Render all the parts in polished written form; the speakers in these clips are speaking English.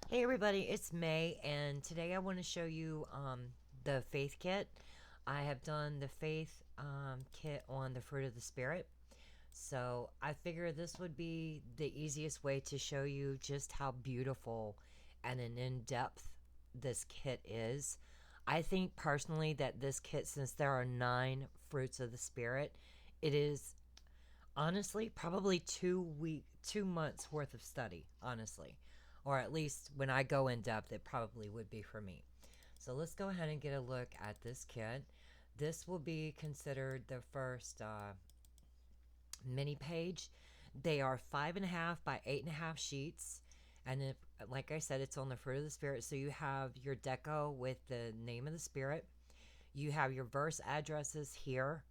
Hey everybody, it's May, and today I want to show you the faith kit. I have done the faith kit on the fruit of the spirit. So I figure this would be the easiest way to show you just how beautiful and an in-depth this kit is. I think personally that this kit, since there are 9 fruits of the spirit, it is honestly probably 2 months worth of study, honestly. Or at least when I go in depth, it probably would be for me. So let's go ahead and get a look at this kit. This will be considered the first mini page. They are 5.5 by 8.5 sheets. And if, like I said, it's on the fruit of the spirit. So you have your deco with the name of the spirit. You have your verse addresses here.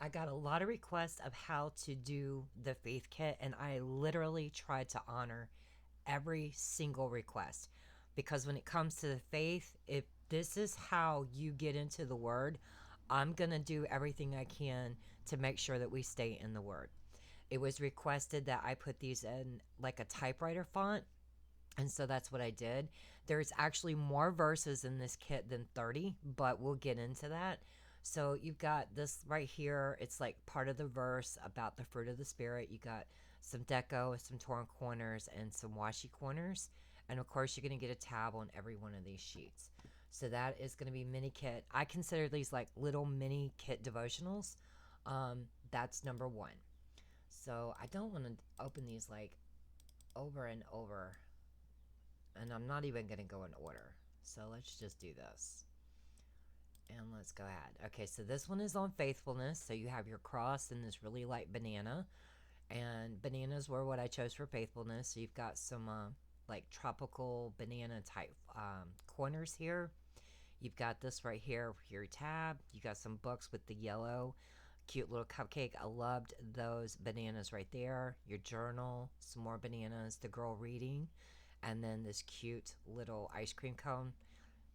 I got a lot of requests of how to do the faith kit, and I literally tried to honor every single request because when it comes to the faith, if this is how you get into the word, I'm going to do everything I can to make sure that we stay in the word. It was requested that I put these in like a typewriter font, and so that's what I did. There's actually more verses in this kit than 30, but we'll get into that. So you've got this right here. It's like part of the verse about the fruit of the spirit. You got some deco, some torn corners, and some washi corners. And of course, you're going to get a tab on every one of these sheets. So that is going to be mini kit. I consider these like little mini kit devotionals. That's number one. So I don't want to open these like over and over, and I'm not even going to go in order. So let's just do this. And let's go ahead. Okay, so this one is on faithfulness. So you have your cross and this really light banana. And bananas were what I chose for faithfulness. So you've got some like tropical banana type corners here. You've got this right here for your tab. You got some books with the yellow cute little cupcake. I loved those bananas right there. Your journal, some more bananas, the girl reading, and then this cute little ice cream cone.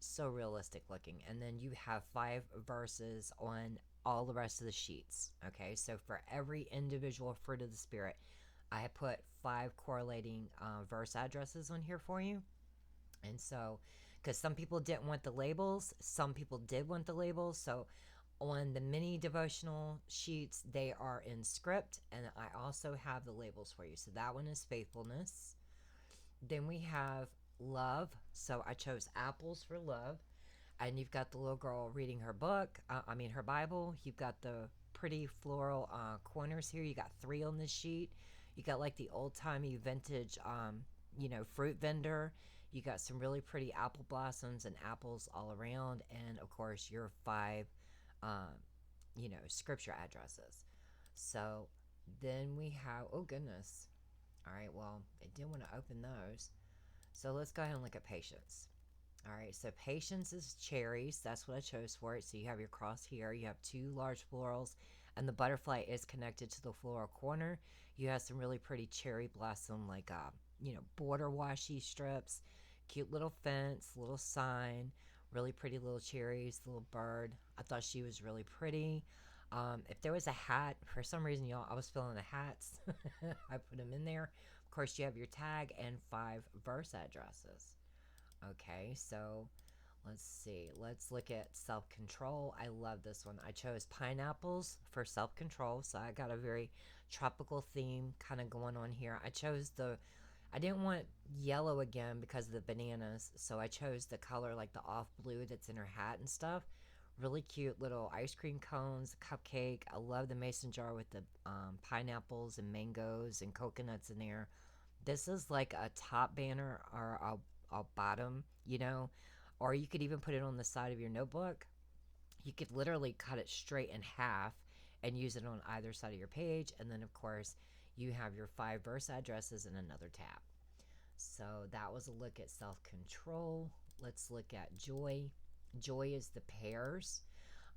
So realistic looking. And then you have 5 verses on all the rest of the sheets. Okay, so for every individual fruit of the spirit, I have put 5 correlating verse addresses on here for you. And so, because some people didn't want the labels, some people did want the labels. So on the mini devotional sheets, they are in script, and I also have the labels for you. So that one is faithfulness. Then we have love. So I chose apples for love. And you've got the little girl reading her book, her Bible. You've got the pretty floral corners here. You got 3 on this sheet. You got like the old timey vintage, fruit vendor. You got some really pretty apple blossoms and apples all around. And of course, your 5, um, scripture addresses. So then we have, oh goodness. All right, well, I didn't want to open those. So let's go ahead and look at patience. All right, so patience is cherries. That's what I chose for it. So you have your cross here. You have 2 large florals, and the butterfly is connected to the floral corner. You have some really pretty cherry blossom, like border washi strips, cute little fence, little sign, really pretty little cherries, little bird. I thought she was really pretty. If there was a hat, for some reason, y'all, I was feeling the hats. I put them in there. Of course, you have your tag and 5 verse addresses. Okay, so let's see. Let's look at self control. I love this one. I chose pineapples for self control, so I got a very tropical theme kind of going on here. I didn't want yellow again because of the bananas, so I chose the color like the off blue that's in her hat and stuff. Really cute little ice cream cones, cupcake. I love the mason jar with the pineapples and mangoes and coconuts in there. This is like a top banner or a bottom, or you could even put it on the side of your notebook. You could literally cut it straight in half and use it on either side of your page. And then, of course, you have your 5 verse addresses in another tab. So that was a look at self control. Let's look at joy. Joy is the pairs.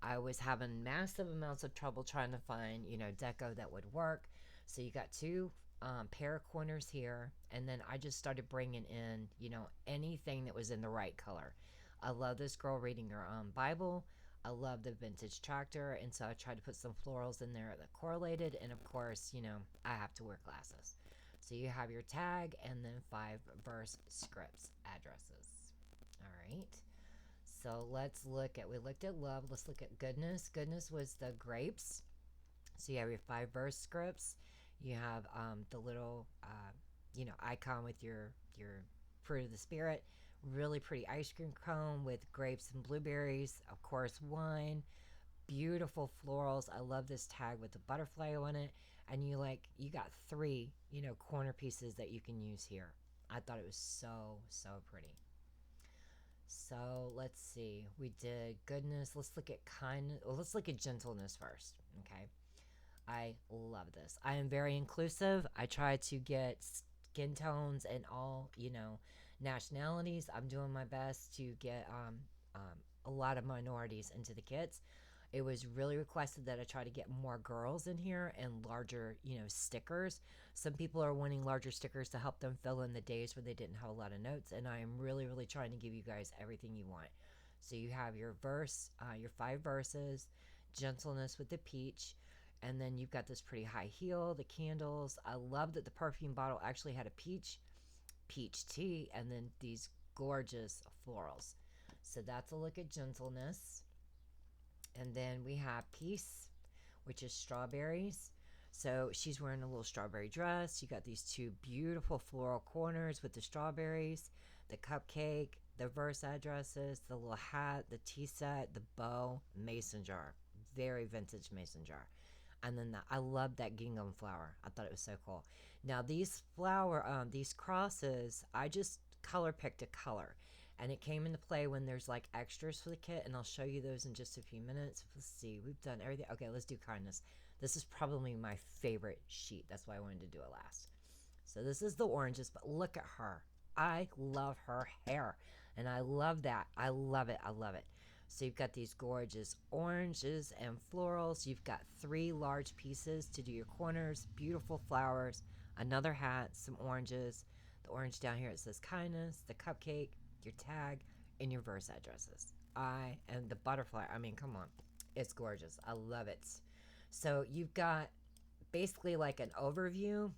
I was having massive amounts of trouble trying to find, deco that would work. So you got 2 pair corners here, and then I just started bringing in, anything that was in the right color. I love this girl reading her Bible. I love the vintage tractor, and so I tried to put some florals in there that correlated. And of course, I have to wear glasses. So you have your tag and then 5 verse scripts addresses. All right. So let's look at, we looked at love. Let's look at goodness. Goodness was the grapes. So you have your 5 verse scripts. You have the little, icon with your fruit of the spirit. Really pretty ice cream cone with grapes and blueberries. Of course, wine. Beautiful florals. I love this tag with the butterfly on it. And you got 3, corner pieces that you can use here. I thought it was so pretty. So let's see. We did goodness. Let's look at kindness. Well, let's look at gentleness first. Okay. I love this. I am very inclusive. I try to get skin tones and all, nationalities. I'm doing my best to get a lot of minorities into the kits. It was really requested that I try to get more girls in here and larger, stickers. Some people are wanting larger stickers to help them fill in the days where they didn't have a lot of notes, and I am really trying to give you guys everything you want. So you have your verse, your 5 verses, gentleness with the peach, and then you've got this pretty high heel, the candles. I love that the perfume bottle actually had a peach tea, and then these gorgeous florals. So that's a look at gentleness. And then we have peace, which is strawberries. So she's wearing a little strawberry dress. You got these 2 beautiful floral corners with the strawberries, the cupcake, the verse addresses, the little hat, the tea set, the bow, mason jar. Very vintage mason jar. And then I love that gingham flower. I thought it was so cool. Now these these crosses, I just color picked a color. And it came into play when there's like extras for the kit, and I'll show you those in just a few minutes. Let's see, we've done everything. Okay, let's do kindness. This is probably my favorite sheet. That's why I wanted to do it last. So this is the oranges, but look at her. I love her hair, and I love that. I love it. So you've got these gorgeous oranges and florals. You've got 3 large pieces to do your corners, beautiful flowers, another hat, some oranges. The orange down here, it says kindness, the cupcake, your tag, and your verse addresses. And the butterfly, I mean, come on. It's gorgeous. I love it. So you've got basically like an overview,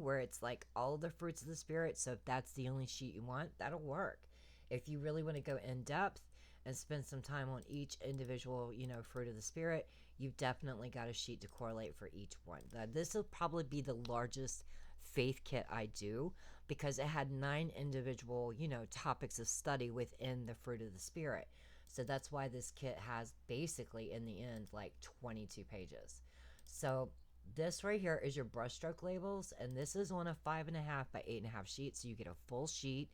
where it's like all the fruits of the spirit. So if that's the only sheet you want, that'll work. If you really want to go in depth and spend some time on each individual, fruit of the spirit, you've definitely got a sheet to correlate for each one. This will probably be the largest faith kit I do, because it had 9 individual, topics of study within the fruit of the spirit. So that's why this kit has basically in the end like 22 pages. So this right here is your brushstroke labels, and this is on a 5.5 by 8.5 sheet, so you get a full sheet.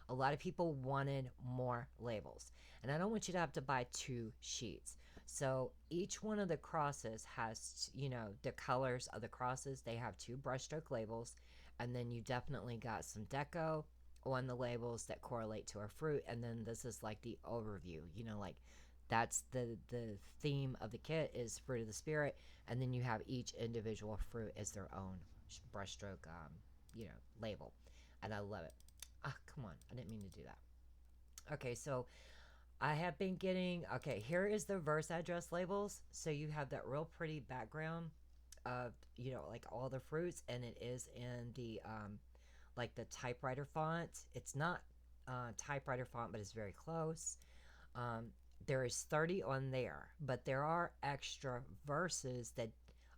A lot of people wanted more labels, and I don't want you to have to buy 2 sheets. So each one of the crosses has, the colors of the crosses. They have 2 brushstroke labels, and then you definitely got some deco on the labels that correlate to our fruit. And then this is like the overview, like that's the theme of the kit is fruit of the spirit, and then you have each individual fruit as their own brushstroke, label, and I love it. Ah, come on, I didn't mean to do that. Okay, so I have been getting, okay, here is the verse address labels. So you have that real pretty background of, like all the fruits, and it is in the, like the typewriter font. It's not typewriter font, but it's very close. There is 30 on there, but there are extra verses that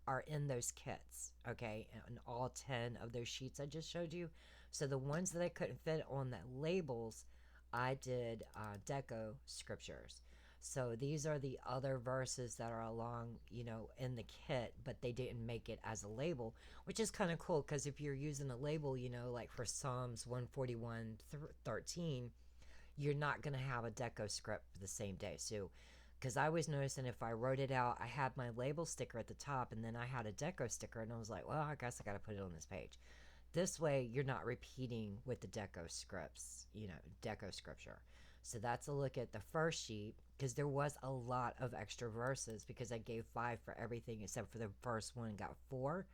are in those kits, okay, and all 10 of those sheets I just showed you. So the ones that I couldn't fit on the labels, I did deco scriptures. So these are the other verses that are along, in the kit, but they didn't make it as a label, which is kind of cool, because if you're using a label, like for Psalms 141:13, you're not going to have a deco script for the same day. So, because I was noticing if I wrote it out, I had my label sticker at the top, and then I had a deco sticker, and I was like, well, I guess I got to put it on this page. This way, you're not repeating with the deco scripts, deco scripture. So that's a look at the first sheet, because there was a lot of extra verses, because I gave 5 for everything except for the first one, got 4.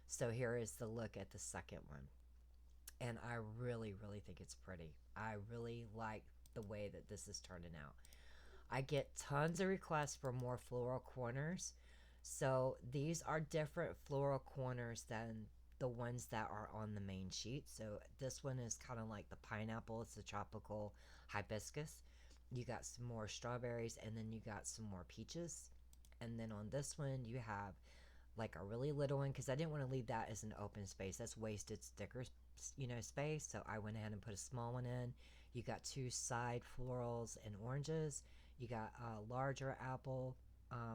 So here is the look at the second one. And I really think it's pretty. I really like the way that this is turning out. I get tons of requests for more floral corners. So these are different floral corners than the ones that are on the main sheet. So this one is kind of like the pineapple. It's the tropical hibiscus. You got some more strawberries, and then you got some more peaches. And then on this one, you have like a really little one, because I didn't want to leave that as an open space. That's wasted sticker, space. So I went ahead and put a small one in. You got two side florals and oranges. You got a larger apple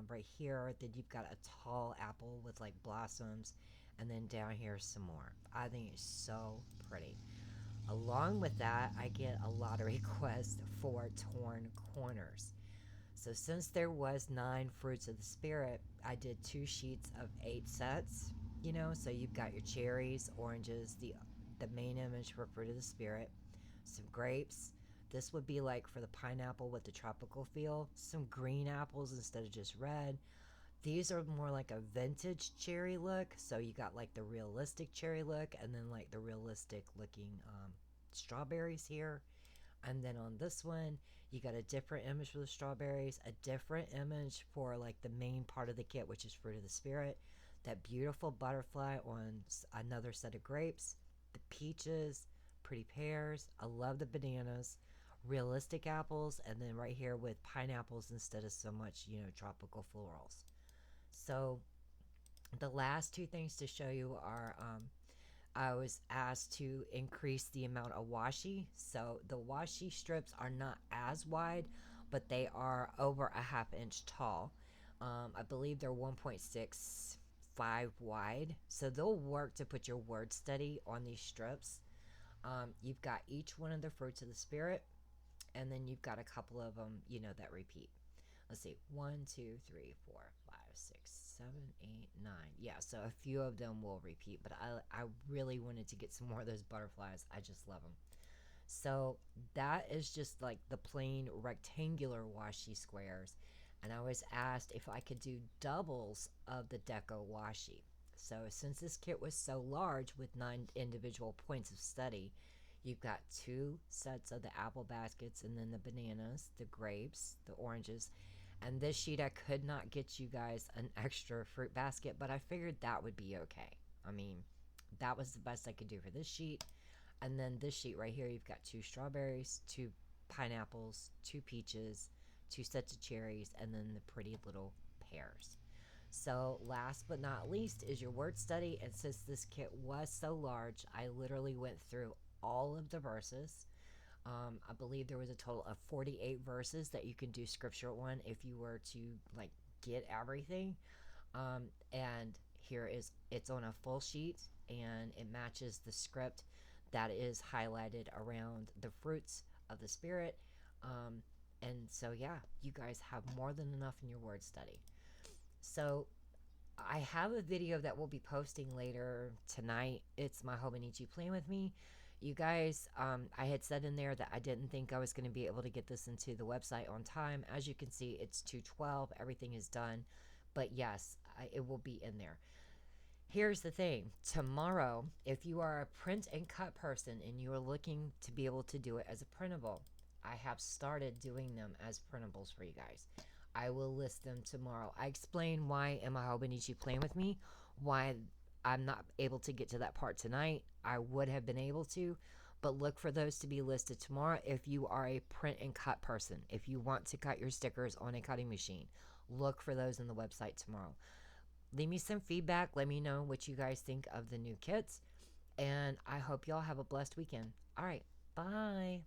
right here. Then you've got a tall apple with like blossoms. And then down here some more. I think it's so pretty. Along with that, I get a lot of requests for torn corners. So since there was 9 fruits of the spirit, I did 2 sheets of 8 sets. So you've got your cherries, oranges, the main image for fruit of the spirit, some grapes. This would be like for the pineapple with the tropical feel. Some green apples instead of just red. These are more like a vintage cherry look. So you got like the realistic cherry look, and then like the realistic looking strawberries here. And then on this one, you got a different image for the strawberries, a different image for like the main part of the kit, which is fruit of the spirit. That beautiful butterfly on another set of grapes, the peaches, pretty pears. I love the bananas, realistic apples, and then right here with pineapples instead of so much, tropical florals. So the last 2 things to show you are I was asked to increase the amount of washi. So the washi strips are not as wide, but they are over a half inch tall. I believe they're 1.65 wide. So they'll work to put your word study on these strips. You've got each one of the fruits of the spirit, and then you've got a couple of them, that repeat. Let's see, 1, 2, 3, 4, 5, 6, 7, 8, 9. Yeah, so a few of them will repeat, but I really wanted to get some more of those butterflies. I just love them. So that is just like the plain rectangular washi squares. And I was asked if I could do doubles of the deco washi. So since this kit was so large with 9 individual points of study, you've got 2 sets of the apple baskets, and then the bananas, the grapes, the oranges. And this sheet, I could not get you guys an extra fruit basket, but I figured that would be okay. I mean, that was the best I could do for this sheet. And then this sheet right here, you've got 2 strawberries, 2 pineapples, 2 peaches, 2 sets of cherries, and then the pretty little pears. So last but not least is your word study. And since this kit was so large, I literally went through all of the verses. I believe there was a total of 48 verses that you can do scripture on if you were to like get everything. And here is, it's on a full sheet, and it matches the script that is highlighted around the fruits of the spirit. And so yeah, you guys have more than enough in your word study. So I have a video that we'll be posting later tonight. It's my Hobonichi Plan With Me. You guys, I had said in there that I didn't think I was going to be able to get this into the website on time. As you can see, it's 2:12. Everything is done. But yes, it will be in there. Here's the thing. Tomorrow, if you are a print and cut person and you are looking to be able to do it as a printable, I have started doing them as printables for you guys. I will list them tomorrow. I explain why in my Hobonichi Plan With Me, why I'm not able to get to that part tonight. I would have been able to, but look for those to be listed tomorrow if you are a print and cut person. If you want to cut your stickers on a cutting machine, look for those in the website tomorrow. Leave me some feedback. Let me know what you guys think of the new kits, and I hope y'all have a blessed weekend. All right, bye.